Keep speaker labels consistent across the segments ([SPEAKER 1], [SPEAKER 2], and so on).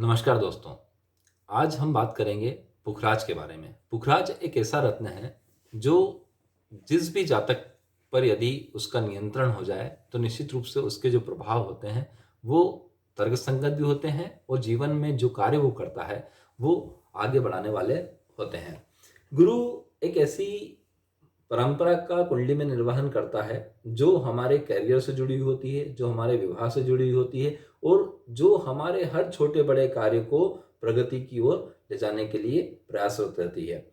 [SPEAKER 1] नमस्कार दोस्तों। आज हम बात करेंगे पुखराज के बारे में। पुखराज एक ऐसा रत्न है जो जिस भी जातक पर यदि उसका नियंत्रण हो जाए तो निश्चित रूप से उसके जो प्रभाव होते हैं वो तर्कसंगत भी होते हैं और जीवन में जो कार्य वो करता है वो आगे बढ़ाने वाले होते हैं। गुरु एक ऐसी परंपरा का कुंडली में निर्वहन करता है जो हमारे करियर से जुड़ी हुई होती है, जो हमारे विवाह से जुड़ी हुई होती है और जो हमारे हर छोटे बड़े कार्य को प्रगति की ओर ले जाने के लिए प्रयासरत रहती है।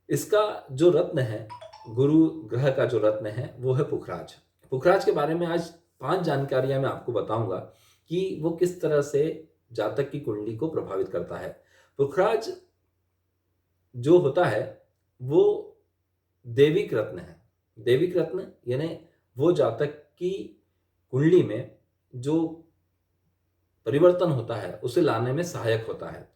[SPEAKER 1] इसका जो रत्न है, गुरु ग्रह का जो रत्न है वो है पुखराज। पुखराज के बारे में आज 5 जानकारियां मैं आपको बताऊंगा कि वो किस तरह से जातक की कुंडली को प्रभावित करता है। पुखराज जो होता है वो दैविक रत्न है। दैविक रत्न यानी वो जातक की कुंडली में जो परिवर्तन होता है उसे लाने में सहायक होता है।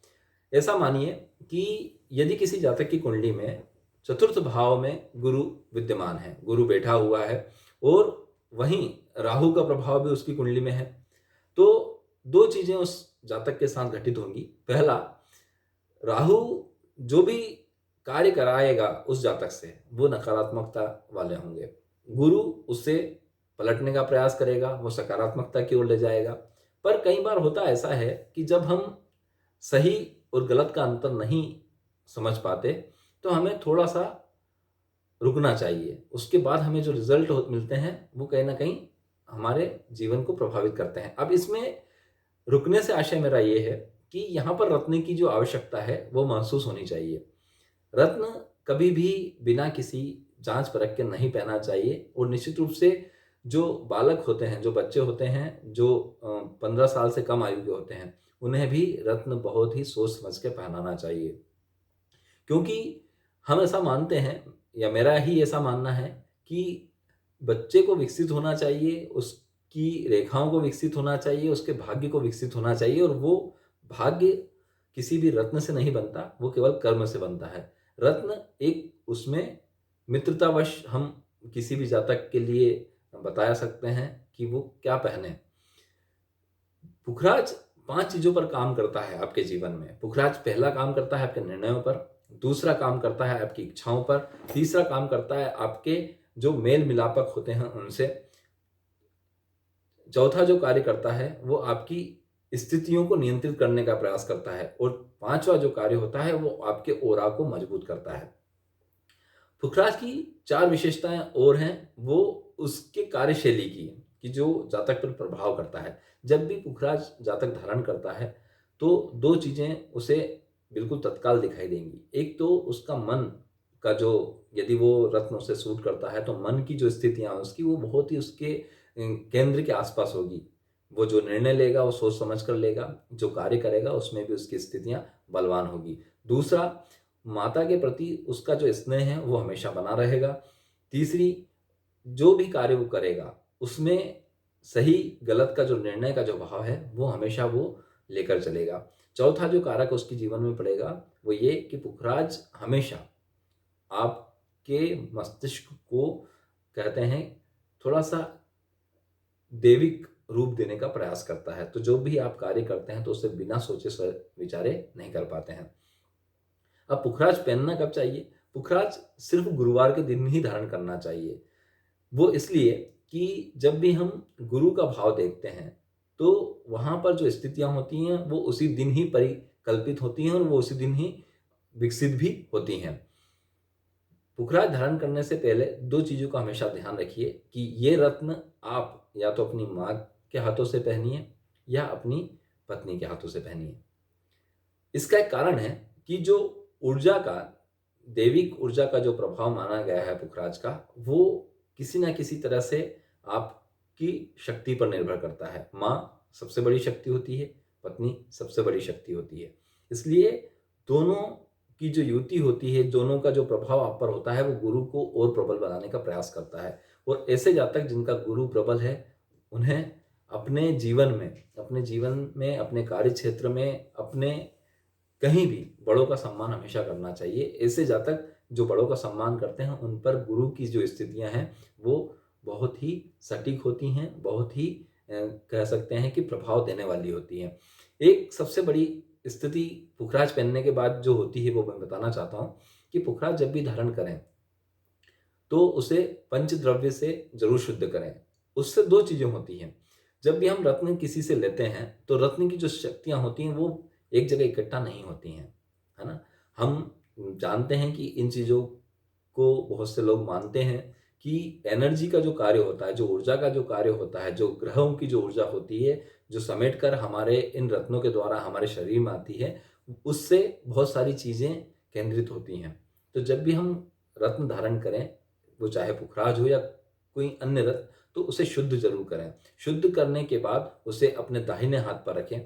[SPEAKER 1] ऐसा मानिए कि यदि किसी जातक की कुंडली में चतुर्थ भाव में गुरु विद्यमान है, गुरु बैठा हुआ है और वहीं राहु का प्रभाव भी उसकी कुंडली में है, तो दो चीजें उस जातक के साथ घटित होंगी। पहला, राहु जो भी कार्य कराएगा उस जातक से वो नकारात्मकता वाले होंगे। गुरु उससे पलटने का प्रयास करेगा, वो सकारात्मकता की ओर ले जाएगा। पर कई बार होता ऐसा है कि जब हम सही और गलत का अंतर नहीं समझ पाते तो हमें थोड़ा सा रुकना चाहिए। उसके बाद हमें जो रिजल्ट मिलते हैं वो कहीं ना कहीं हमारे जीवन को प्रभावित करते हैं। अब इसमें रुकने से आशय मेरा ये है कि यहाँ पर रत्न की जो आवश्यकता है वो महसूस होनी चाहिए। रत्न कभी भी बिना किसी जांच परख के नहीं पहना चाहिए और निश्चित रूप से जो बालक होते हैं, जो बच्चे होते हैं, जो 15 साल से कम आयु के होते हैं, उन्हें भी रत्न बहुत ही सोच समझ के पहनाना चाहिए। क्योंकि हम ऐसा मानते हैं या मेरा ही ऐसा मानना है कि बच्चे को विकसित होना चाहिए, उसकी रेखाओं को विकसित होना चाहिए, उसके भाग्य को विकसित होना चाहिए और वो भाग्य किसी भी रत्न से नहीं बनता, वो केवल कर्म से बनता है। रत्न एक उसमें मित्रतावश हम किसी भी जातक के लिए बता सकते हैं कि वो क्या पहने। पुखराज 5 चीजों पर काम करता है आपके जीवन में। पुखराज पहला काम करता है आपके निर्णयों पर, दूसरा काम करता है आपकी इच्छाओं पर, तीसरा काम करता है आपके जो मेल मिलापक होते हैं उनसे, चौथा जो कार्य करता है वो आपकी स्थितियों को नियंत्रित करने का प्रयास करता है और पांचवा जो कार्य होता है वो आपके ओरा को मजबूत करता है। पुखराज की 4 विशेषताएं और हैं, वो उसके कार्यशैली की कि जो जातक पर प्रभाव करता है। जब भी पुखराज जातक धारण करता है तो 2 चीजें उसे बिल्कुल तत्काल दिखाई देंगी। एक तो उसका मन का जो, यदि वो रत्न उसे सूट करता है तो मन की जो स्थितियां उसकी वो बहुत ही उसके केंद्र के आसपास होगी। वो जो निर्णय लेगा वो सोच समझ कर लेगा, जो कार्य करेगा उसमें भी उसकी स्थितियां बलवान होगी। दूसरा, माता के प्रति उसका जो स्नेह है वो हमेशा बना रहेगा। तीसरी, जो भी कार्य वो करेगा उसमें सही गलत का जो निर्णय का जो भाव है वो हमेशा वो लेकर चलेगा। चौथा जो कारक उसके जीवन में पड़ेगा वो ये कि पुखराज हमेशा आपके मस्तिष्क को, कहते हैं, थोड़ा सा दैविक रूप देने का प्रयास करता है। तो जो भी आप कार्य करते हैं तो उसे बिना सोचे विचारे नहीं कर पाते हैं। अब पुखराज पहनना कब चाहिए? पुखराज सिर्फ गुरुवार के दिन ही धारण करना चाहिए। वो इसलिए कि जब भी हम गुरु का भाव देखते हैं तो वहां पर जो स्थितियां होती हैं वो उसी दिन ही परिकल्पित होती हैं और वो उसी दिन ही विकसित भी होती हैं। पुखराज धारण करने से पहले 2 चीजों का हमेशा ध्यान रखिए कि ये रत्न आप या तो अपनी माँ के हाथों से पहनिए या अपनी पत्नी के हाथों से पहनिए। इसका एक कारण है कि जो ऊर्जा का, दैविक ऊर्जा का जो प्रभाव माना गया है पुखराज का, वो किसी ना किसी तरह से आपकी शक्ति पर निर्भर करता है। माँ सबसे बड़ी शक्ति होती है, पत्नी सबसे बड़ी शक्ति होती है। इसलिए दोनों की जो युति होती है, दोनों का जो प्रभाव आप पर होता है वो गुरु को और प्रबल बनाने का प्रयास करता है। और ऐसे जातक जिनका गुरु प्रबल है उन्हें अपने जीवन में, अपने कार्य क्षेत्र में, अपने कहीं भी बड़ों का सम्मान हमेशा करना चाहिए। ऐसे जातक जो बड़ों का सम्मान करते हैं उन पर गुरु की जो स्थितियां हैं वो बहुत ही सटीक होती हैं, बहुत ही कह सकते हैं कि प्रभाव देने वाली होती हैं। एक सबसे बड़ी स्थिति पुखराज पहनने के बाद जो होती है वो मैं बताना चाहता हूँ कि पुखराज जब भी धारण करें तो उसे पंचद्रव्य से जरूर शुद्ध करें। उससे दो चीजें होती हैं। जब भी हम रत्न किसी से लेते हैं तो रत्न की जो शक्तियां होती हैं वो एक जगह इकट्ठा नहीं होती हैं, है ना। हम जानते हैं कि इन चीजों को बहुत से लोग मानते हैं कि एनर्जी का जो कार्य होता है, जो ऊर्जा का जो कार्य होता है, जो ग्रहों की जो ऊर्जा होती है, जो समेट कर हमारे इन रत्नों के द्वारा हमारे शरीर में आती है, उससे बहुत सारी चीजें केंद्रित होती हैं। तो जब भी हम रत्न धारण करें, वो चाहे पुखराज हो या कोई अन्य रत्न, तो उसे शुद्ध जरूर करें। शुद्ध करने के बाद उसे अपने दाहिने हाथ पर रखें,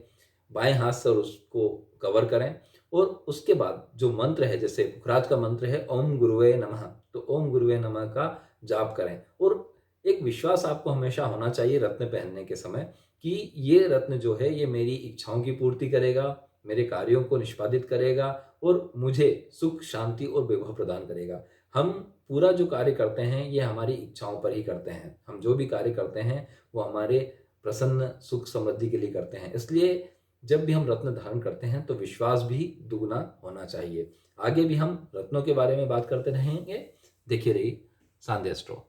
[SPEAKER 1] बाएं हाथ से उसको कवर करें, और उसके बाद जो मंत्र है, जैसे पुखराज का मंत्र है ओम गुरुवे नमः, तो ओम गुरुवे नमः का जाप करें। और एक विश्वास आपको हमेशा होना चाहिए रत्न पहनने के समय कि ये रत्न जो है ये मेरी इच्छाओं की पूर्ति करेगा, मेरे कार्यों को निष्पादित करेगा और मुझे सुख, शांति और वैभव प्रदान करेगा। हम पूरा जो कार्य करते हैं ये हमारी इच्छाओं पर ही करते हैं। हम जो भी कार्य करते हैं वो हमारे प्रसन्न, सुख, समृद्धि के लिए करते हैं। इसलिए जब भी हम रत्न धारण करते हैं तो विश्वास भी दुगना होना चाहिए। आगे भी हम रत्नों के बारे में बात करते रहेंगे। देखिए रही सांध्य एस्ट्रो।